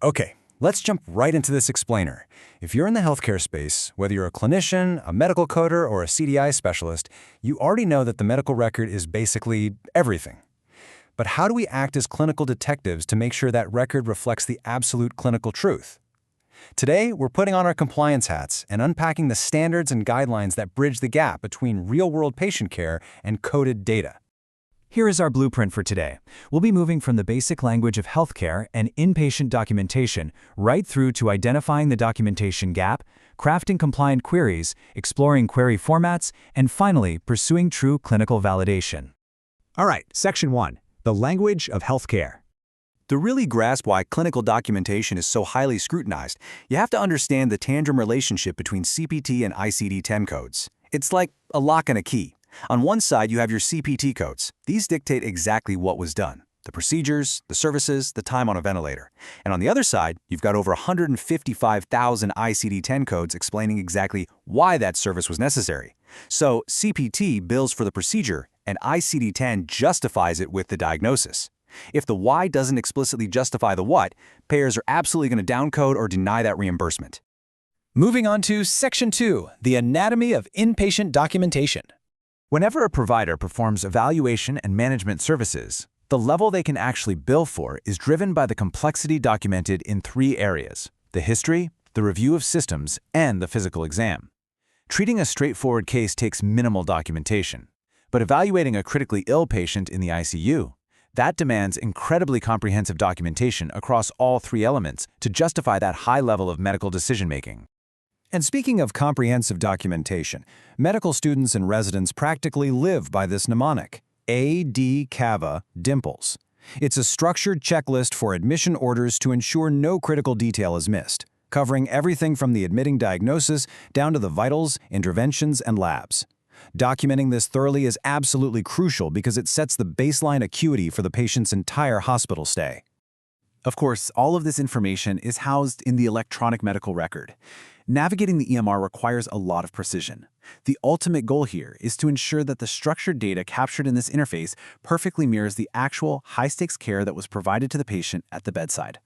Okay, let's jump right into this explainer. If you're in the healthcare space, whether you're a clinician, a medical coder, or a CDI specialist, you already know that the medical record is basically everything. But how do we act as clinical detectives to make sure that record reflects the absolute clinical truth? Today, we're putting on our compliance hats and unpacking the standards and guidelines that bridge the gap between real-world patient care and coded data. Here is our blueprint for today. We'll be moving from the basic language of healthcare and inpatient documentation right through to identifying the documentation gap, crafting compliant queries, exploring query formats, and finally, pursuing true clinical validation. All right, Section 1, the language of healthcare. To really grasp why clinical documentation is so highly scrutinized, you have to understand the tandem relationship between CPT and ICD-10 codes. It's like a lock and a key. On one side, you have your CPT codes. These dictate exactly what was done, the procedures, the services, the time on a ventilator. And on the other side, you've got over 155,000 ICD-10 codes explaining exactly why that service was necessary. So CPT bills for the procedure, and ICD-10 justifies it with the diagnosis. If the why doesn't explicitly justify the what, payers are absolutely going to downcode or deny that reimbursement. Moving on to Section 2, the anatomy of inpatient documentation. Whenever a provider performs evaluation and management services, the level they can actually bill for is driven by the complexity documented in three areas: the history, the review of systems, and the physical exam. Treating a straightforward case takes minimal documentation, but evaluating a critically ill patient in the ICU, that demands incredibly comprehensive documentation across all three elements to justify that high level of medical decision-making. And speaking of comprehensive documentation, medical students and residents practically live by this mnemonic, AD-CAVA DIMPLES. It's a structured checklist for admission orders to ensure no critical detail is missed, covering everything from the admitting diagnosis down to the vitals, interventions, and labs. Documenting this thoroughly is absolutely crucial because it sets the baseline acuity for the patient's entire hospital stay. Of course, all of this information is housed in the electronic medical record. Navigating the EMR requires a lot of precision. The ultimate goal here is to ensure that the structured data captured in this interface perfectly mirrors the actual high-stakes care that was provided to the patient at the bedside.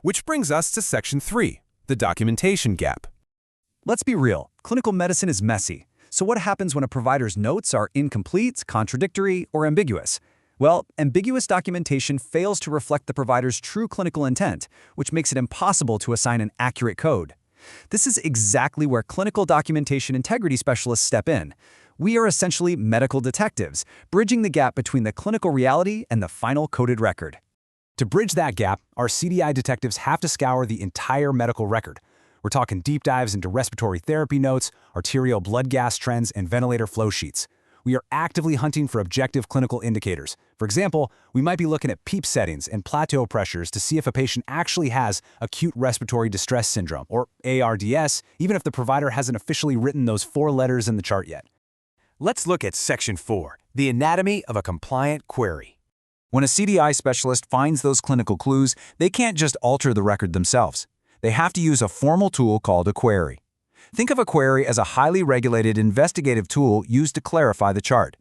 Which brings us to Section 3, the documentation gap. Let's be real, clinical medicine is messy. So what happens when a provider's notes are incomplete, contradictory, or ambiguous? Well, ambiguous documentation fails to reflect the provider's true clinical intent, which makes it impossible to assign an accurate code. This is exactly where clinical documentation integrity specialists step in. We are essentially medical detectives, bridging the gap between the clinical reality and the final coded record. To bridge that gap, our CDI detectives have to scour the entire medical record. We're talking deep dives into respiratory therapy notes, arterial blood gas trends, and ventilator flow sheets. We are actively hunting for objective clinical indicators. For example, we might be looking at PEEP settings and plateau pressures to see if a patient actually has acute respiratory distress syndrome, or ARDS, even if the provider hasn't officially written those 4 letters in the chart yet. Let's look at Section 4, the anatomy of a compliant query. When a CDI specialist finds those clinical clues, they can't just alter the record themselves. They have to use a formal tool called a query. Think of a query as a highly regulated investigative tool used to clarify the chart.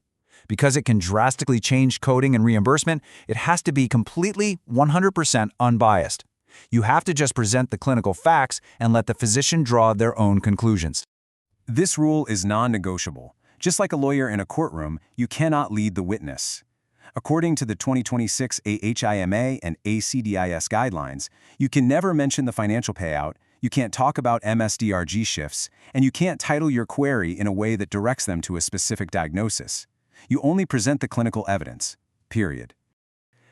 Because it can drastically change coding and reimbursement, it has to be completely 100% unbiased. You have to just present the clinical facts and let the physician draw their own conclusions. This rule is non-negotiable. Just like a lawyer in a courtroom, you cannot lead the witness. According to the 2026 AHIMA and ACDIS guidelines, you can never mention the financial payout, you can't talk about MSDRG shifts, and you can't title your query in a way that directs them to a specific diagnosis. You only present the clinical evidence, period.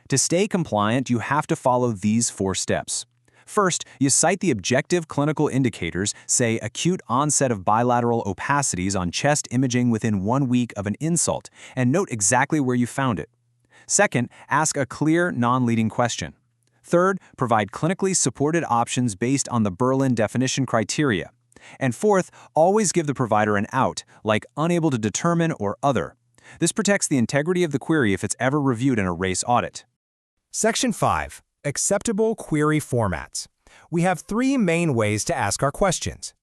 To stay compliant, you have to follow these 4 steps. First, you cite the objective clinical indicators, say acute onset of bilateral opacities on chest imaging within 1 week of an insult, and note exactly where you found it. Second, ask a clear, non-leading question. Third, provide clinically supported options based on the Berlin definition criteria. And fourth, always give the provider an out, like unable to determine or other. This protects the integrity of the query if it's ever reviewed in a race audit. Section 5, acceptable query formats. We have 3 main ways to ask our questions.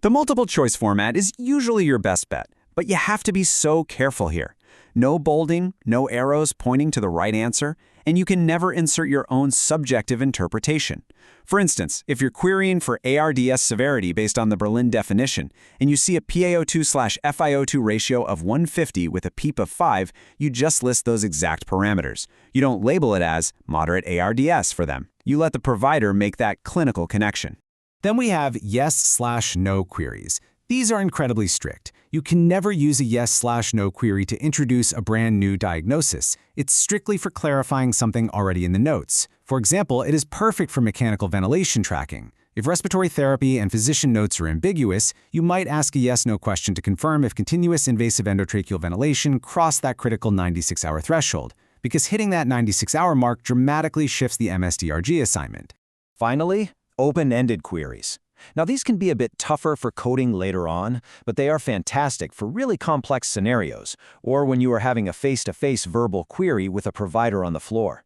The multiple choice format is usually your best bet, but you have to be so careful here. No bolding, no arrows pointing to the right answer, and you can never insert your own subjective interpretation. For instance, if you're querying for ARDS severity based on the Berlin definition, and you see a PaO2/FiO2 ratio of 150 with a PEEP of 5, you just list those exact parameters. You don't label it as moderate ARDS for them. You let the provider make that clinical connection. Then we have yes/no queries. These are incredibly strict. You can never use a yes/no query to introduce a brand new diagnosis. It's strictly for clarifying something already in the notes. For example, it is perfect for mechanical ventilation tracking. If respiratory therapy and physician notes are ambiguous, you might ask a yes/no question to confirm if continuous invasive endotracheal ventilation crossed that critical 96-hour threshold, because hitting that 96-hour mark dramatically shifts the MSDRG assignment. Finally, open-ended queries. Now, these can be a bit tougher for coding later on, but they are fantastic for really complex scenarios, or when you are having a face-to-face verbal query with a provider on the floor.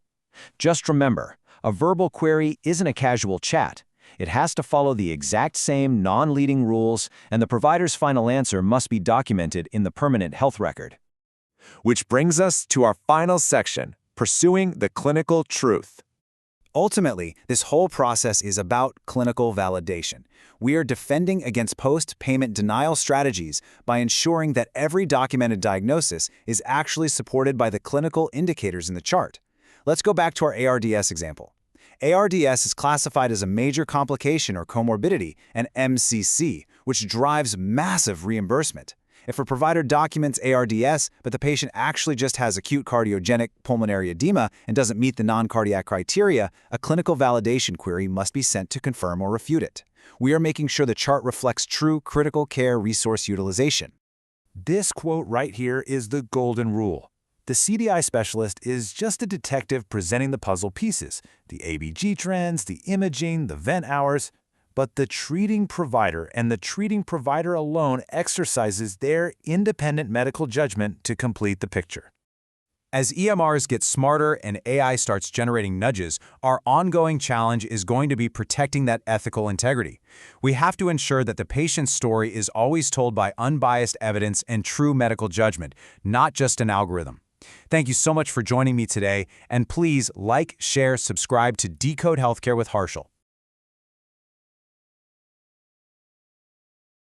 Just remember, a verbal query isn't a casual chat. It has to follow the exact same non-leading rules, and the provider's final answer must be documented in the permanent health record. Which brings us to our final section, pursuing the clinical truth. Ultimately, this whole process is about clinical validation. We are defending against post-payment denial strategies by ensuring that every documented diagnosis is actually supported by the clinical indicators in the chart. Let's go back to our ARDS example. ARDS is classified as a major complication or comorbidity, an MCC, which drives massive reimbursement. If a provider documents ARDS, but the patient actually just has acute cardiogenic pulmonary edema and doesn't meet the non-cardiac criteria, a clinical validation query must be sent to confirm or refute it. We are making sure the chart reflects true critical care resource utilization. This quote right here is the golden rule. The CDI specialist is just a detective presenting the puzzle pieces, the ABG trends, the imaging, the vent hours, but the treating provider and the treating provider alone exercises their independent medical judgment to complete the picture. As EMRs get smarter and AI starts generating nudges, our ongoing challenge is going to be protecting that ethical integrity. We have to ensure that the patient's story is always told by unbiased evidence and true medical judgment, not just an algorithm. Thank you so much for joining me today, and please like, share, subscribe to Decode Healthcare with Harshal.